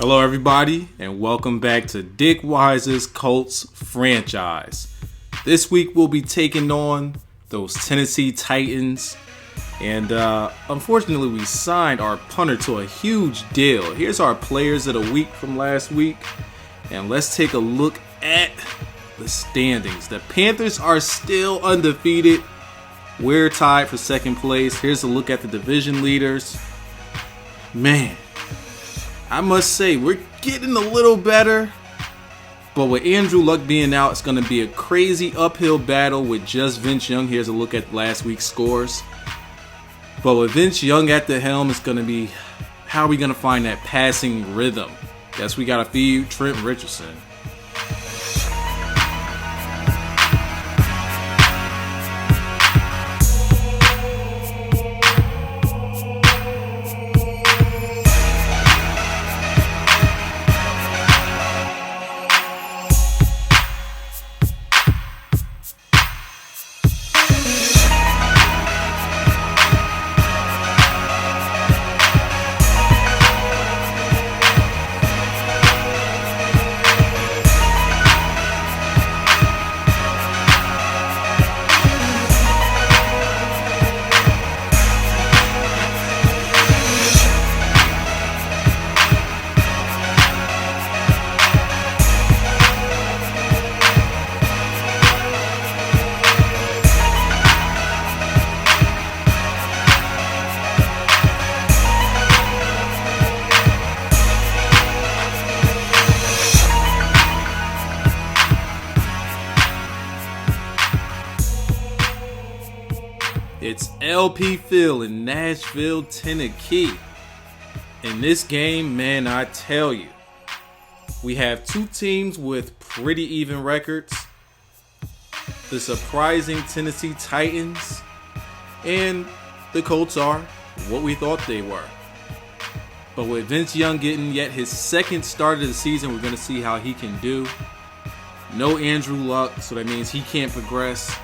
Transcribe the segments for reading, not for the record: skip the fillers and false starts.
Hello everybody, and welcome back to Dick Wyza's Colts franchise. This week we'll be taking on those Tennessee Titans, and unfortunately we signed our punter to a huge deal. Here's our players of the week from last week, and let's take a look at the standings. The Panthers are still undefeated. We're tied for second place. Here's a look at the division leaders. Man, I must say, we're getting a little better, but with Andrew Luck being out, it's going to be a crazy uphill battle with just Vince Young. Here's a look at last week's scores. But with Vince Young at the helm, it's going to be, how are we going to find that passing rhythm? Guess we got to feed Trent Richardson. It's LP Phil in Nashville, Tennessee. In this game, man, I tell you, we have two teams with pretty even records. The surprising Tennessee Titans and the Colts are what we thought they were. But with Vince Young getting yet his second start of the season, we're going to see how he can do. No Andrew Luck, so that means he can't progress.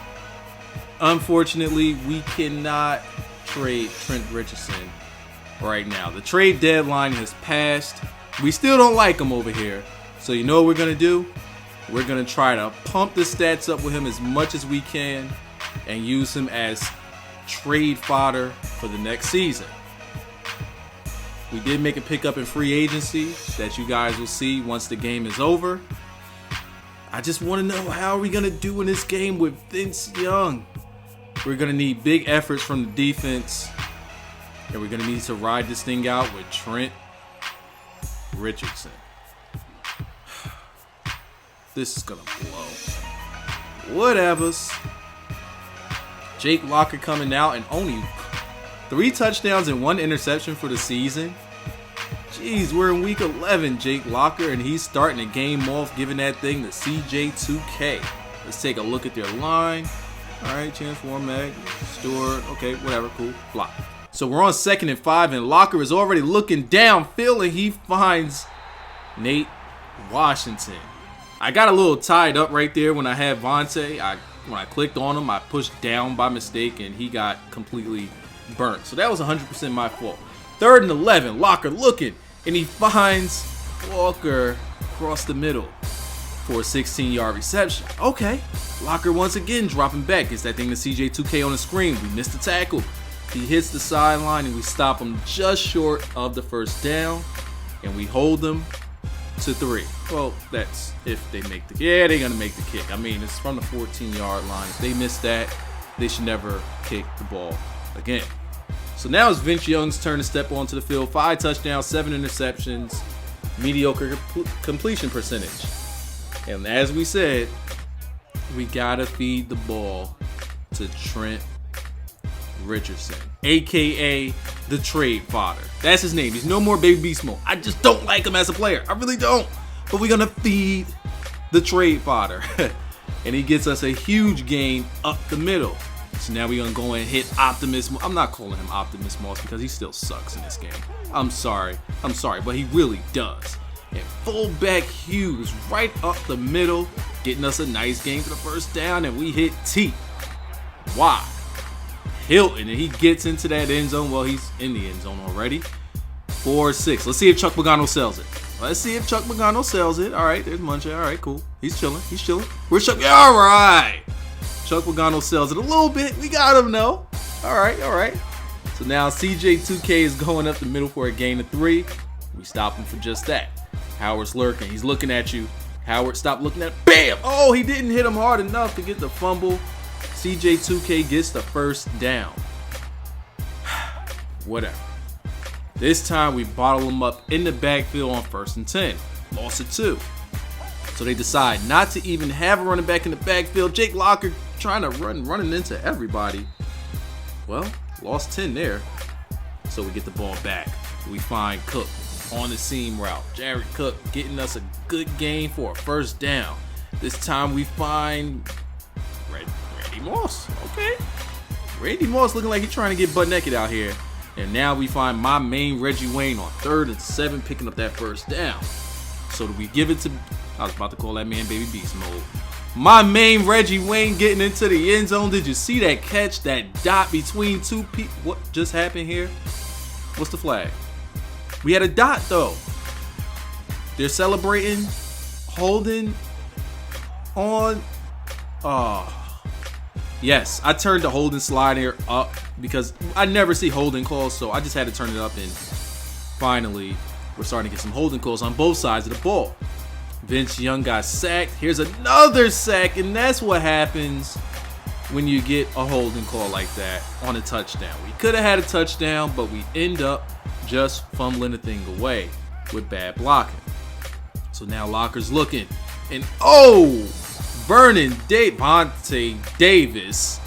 Unfortunately, we cannot trade Trent Richardson right now. The trade deadline has passed. We still don't like him over here. So you know what we're going to do? We're going to try to pump the stats up with him as much as we can and use him as trade fodder for the next season. We did make a pickup in free agency that you guys will see once the game is over. I just want to know, how are we going to do in this game with Vince Young? We're going to need big efforts from the defense, and we're going to need to ride this thing out with Trent Richardson. This is going to blow. Whatevers. Jake Locker coming out and only 3 touchdowns and 1 interception for the season. Jeez, we're in week 11, Jake Locker, and he's starting the game off giving that thing to CJ2K. Let's take a look at their line. All right, chance for Mag, Stewart, okay, whatever, cool, block. So we're on 2nd and 5, and Locker is already looking downfield, and he finds Nate Washington. I got a little tied up right there when I had Vontae. When I clicked on him, I pushed down by mistake, and he got completely burnt. So that was 100% my fault. 3rd and 11, Locker looking, and he finds Walker across the middle for a 16-yard reception. Okay, Locker once again dropping back. Gets that thing to CJ2K on the screen. We missed the tackle. He hits the sideline, and we stop him just short of the first down, and we hold them to 3. Well, that's if they make the... Yeah, they're going to make the kick. I mean, it's from the 14-yard line. If they miss that, they should never kick the ball again. So now it's Vince Young's turn to step onto the field. 5 touchdowns, 7 interceptions, mediocre completion percentage. And as we said, we gotta feed the ball to Trent Richardson, aka the trade fodder. That's his name. He's no more Baby Beast Mode. I just don't like him as a player. I really don't. But we're gonna feed the trade fodder. And he gets us a huge gain up the middle. So now we're going to go and hit Optimus. I'm not calling him Optimus Moss because he still sucks in this game. I'm sorry, but he really does. And fullback Hughes right up the middle, getting us a nice gain for the first down, and we hit T. Why? Hilton, and he gets into that end zone. Well, he's in the end zone already. 4-6. Let's see if Chuck Pagano sells it. Let's see if Chuck Pagano sells it. All right, there's Munchak. All right, cool. He's chilling. He's chilling. Where's Chuck? All right. Chuck Pagano sells it a little bit. We got him, though. All right, all right. So now CJ2K is going up the middle for a gain of 3. We stop him for just that. Howard's lurking. He's looking at you. Howard, stop looking at him. Bam! Oh, he didn't hit him hard enough to get the fumble. CJ2K gets the first down. Whatever. This time we bottle him up in the backfield on 1st and 10. Lost it 2. So they decide not to even have a running back in the backfield. Jake Locker trying to running into everybody. Well, lost 10 there. So we get the ball back. We find Cook on the seam route. Jared Cook getting us a good gain for a 1st down. This time we find Randy Moss. Okay. Randy Moss looking like he's trying to get butt naked out here. And now we find my main Reggie Wayne on 3rd and 7 picking up that 1st down. So do we give it to, I was about to call that man Baby Beast mode. My main Reggie Wayne getting into the end zone. Did you see that catch? That dot between 2 people. What just happened here? What's the flag? We had a dot though. They're celebrating. Holding on. Yes, I turned the holding slider up because I never see holding calls, so I just had to turn it up, and finally we're starting to get some holding calls on both sides of the ball. Vince Young got sacked. Here's another sack, and that's what happens when you get a holding call like that on a touchdown. We could have had a touchdown, but we end up just fumbling the thing away with bad blocking. So now Locker's looking, and Vernon Devontae Davis,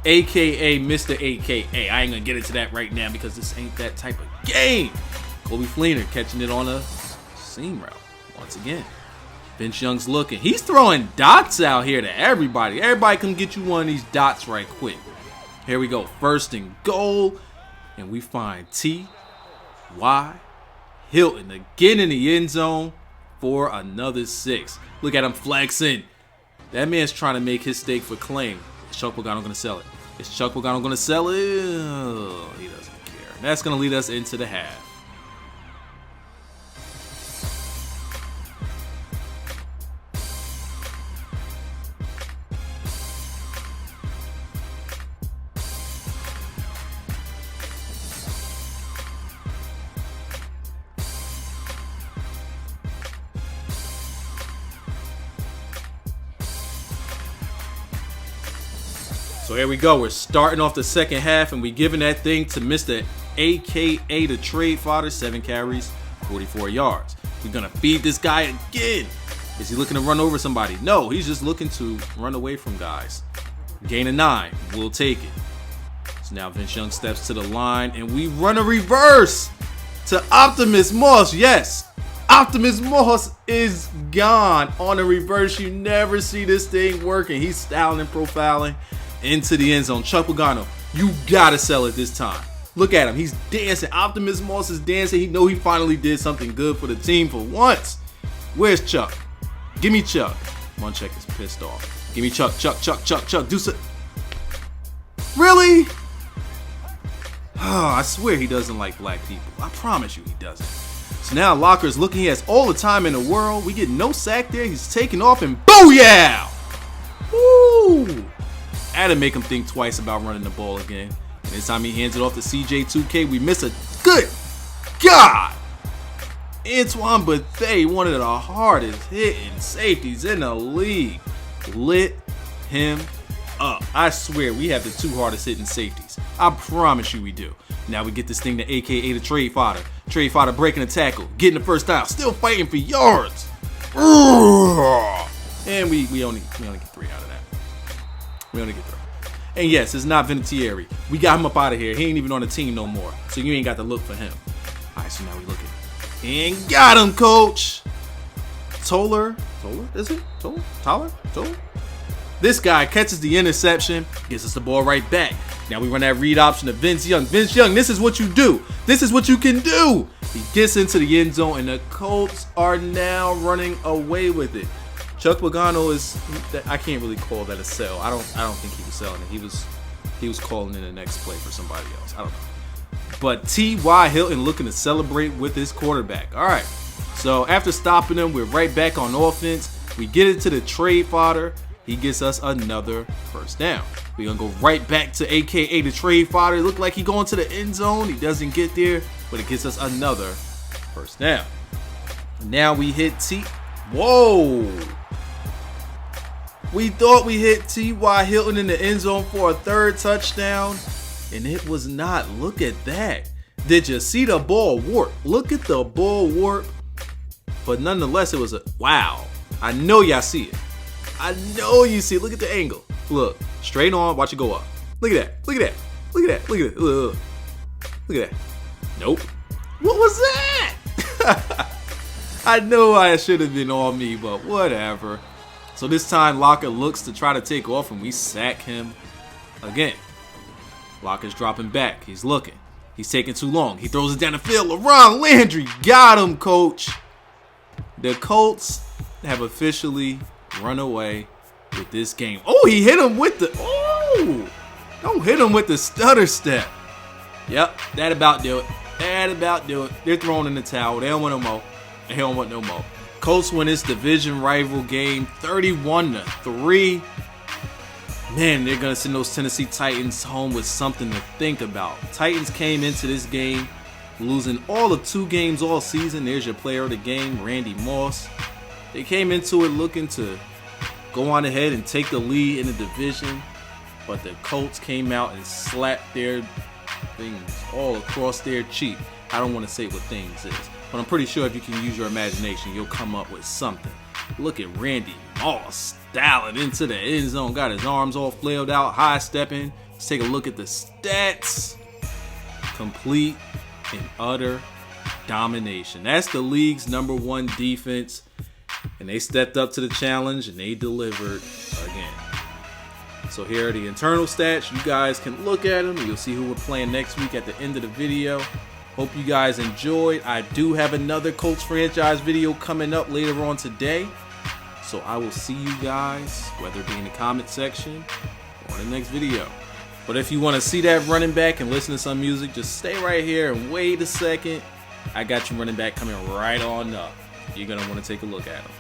a.k.a. Mr. A.K.A. I ain't going to get into that right now because this ain't that type of game. Colby Fleener catching it on a seam route once again. Vince Young's looking. He's throwing dots out here to everybody. Everybody come get you one of these dots right quick. Here we go. 1st and goal. And we find T.Y. Hilton again in the end zone for another 6. Look at him flexing. That man's trying to make his stake for claim. Is Chuck Pagano going to sell it? Is Chuck Pagano going to sell it? He doesn't care. And that's going to lead us into the half. So here we go. We're starting off the second half, and we're giving that thing to Mr. A.K.A. the trade fodder. 7 carries, 44 yards. We're going to feed this guy again. Is he looking to run over somebody? No, he's just looking to run away from guys. Gain of 9. We'll take it. So now Vince Young steps to the line, and we run a reverse to Optimus Moss. Yes, Optimus Moss is gone on a reverse. You never see this thing working. He's styling and profiling into the end zone. Chuck Pagano, you gotta sell it this time. Look at him. He's dancing. Optimus Moss is dancing. He know he finally did something good for the team for once. Where's Chuck? Give me Chuck. Munchak is pissed off. Give me Chuck. Chuck. Do so. Really? Oh, I swear he doesn't like black people. I promise you he doesn't. So now Locker's looking. He has all the time in the world. We get no sack there. He's taking off, and booyah! Woo! I had to make him think twice about running the ball again. And this time he hands it off to CJ2K. We miss a good God! Antoine Bethea, one of the hardest hitting safeties in the league, lit him up. I swear we have the 2 hardest hitting safeties. I promise you we do. Now we get this thing to A.K.A. the trade fodder. Trade fodder breaking the tackle, getting the first down, still fighting for yards. And we only get 3 out of that. We only get 3. And yes, it's not Vinatieri. We got him up out of here. He ain't even on the team no more. So you ain't got to look for him. All right, so now we looking. And got him, coach. Toller? Is it? Toller? This guy catches the interception, gets us the ball right back. Now we run that read option to Vince Young. Vince Young, this is what you do. This is what you can do. He gets into the end zone, and the Colts are now running away with it. Chuck Pagano is, I can't really call that a sell. I don't think he was selling it. He was calling in the next play for somebody else. I don't know. But T.Y. Hilton looking to celebrate with his quarterback. All right. So after stopping him, we're right back on offense. We get it to the trade fodder. He gets us another first down. We're going to go right back to AKA the trade fodder. It looked like he going to the end zone. He doesn't get there, but it gets us another first down. Now we hit T. Whoa. We thought we hit T.Y. Hilton in the end zone for a third touchdown, and it was not. Look at that. Did you see the ball warp? Look at the ball warp. But nonetheless, it was a wow. I know y'all see it. I know you see it. Look at the angle. Look, straight on. Watch it go up. Look at that. Look at that. Look at that. Look at that. Look at that. Nope. What was that? I know I should have been on me, but whatever. So this time, Locker looks to try to take off, and we sack him again. Locker's dropping back. He's looking. He's taking too long. He throws it down the field. LaRon Landry got him, coach. The Colts have officially run away with this game. Oh, he hit him with the... Oh! Don't hit him with the stutter step. Yep, that about do it. That about do it. They're throwing in the towel. They don't want no more. They don't want no more. Colts win this division rival game 31-3. Man, they're going to send those Tennessee Titans home with something to think about. Titans came into this game losing all of 2 games all season. There's your player of the game, Randy Moss. They came into it looking to go on ahead and take the lead in the division, but the Colts came out and slapped their things all across their cheek. I don't want to say what things is, but I'm pretty sure if you can use your imagination, you'll come up with something. Look at Randy Moss styling into the end zone. Got his arms all flailed out, high stepping. Let's take a look at the stats. Complete and utter domination. That's the league's #1 defense. And they stepped up to the challenge and they delivered again. So here are the internal stats. You guys can look at them. You'll see who we're playing next week at the end of the video. Hope you guys enjoyed. I do have another Colts franchise video coming up later on today. So I will see you guys, whether it be in the comment section or in the next video. But if you want to see that running back and listen to some music, just stay right here and wait a second. I got you running back coming right on up. You're going to want to take a look at him.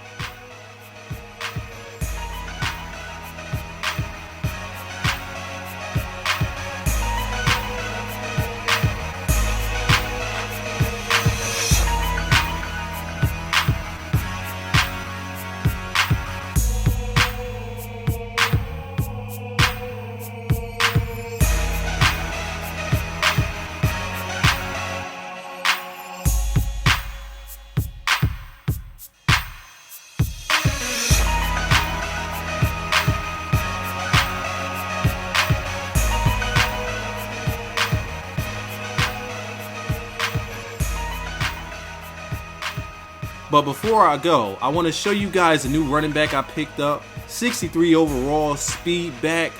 But before I go, I want to show you guys a new running back I picked up. 63 overall, speed back.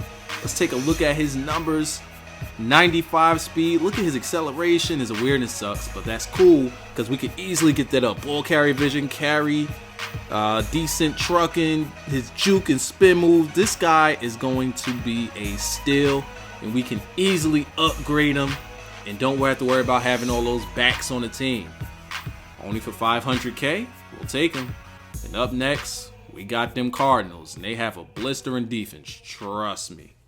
Let's take a look at his numbers. 95 speed. Look at his acceleration. His awareness sucks, but that's cool because we can easily get that up. Ball carry vision, carry, decent trucking, his juke and spin move. This guy is going to be a steal, and we can easily upgrade him and don't have to worry about having all those backs on the team. Only for 500K, we'll take him. And up next, we got them Cardinals, and they have a blistering defense, trust me.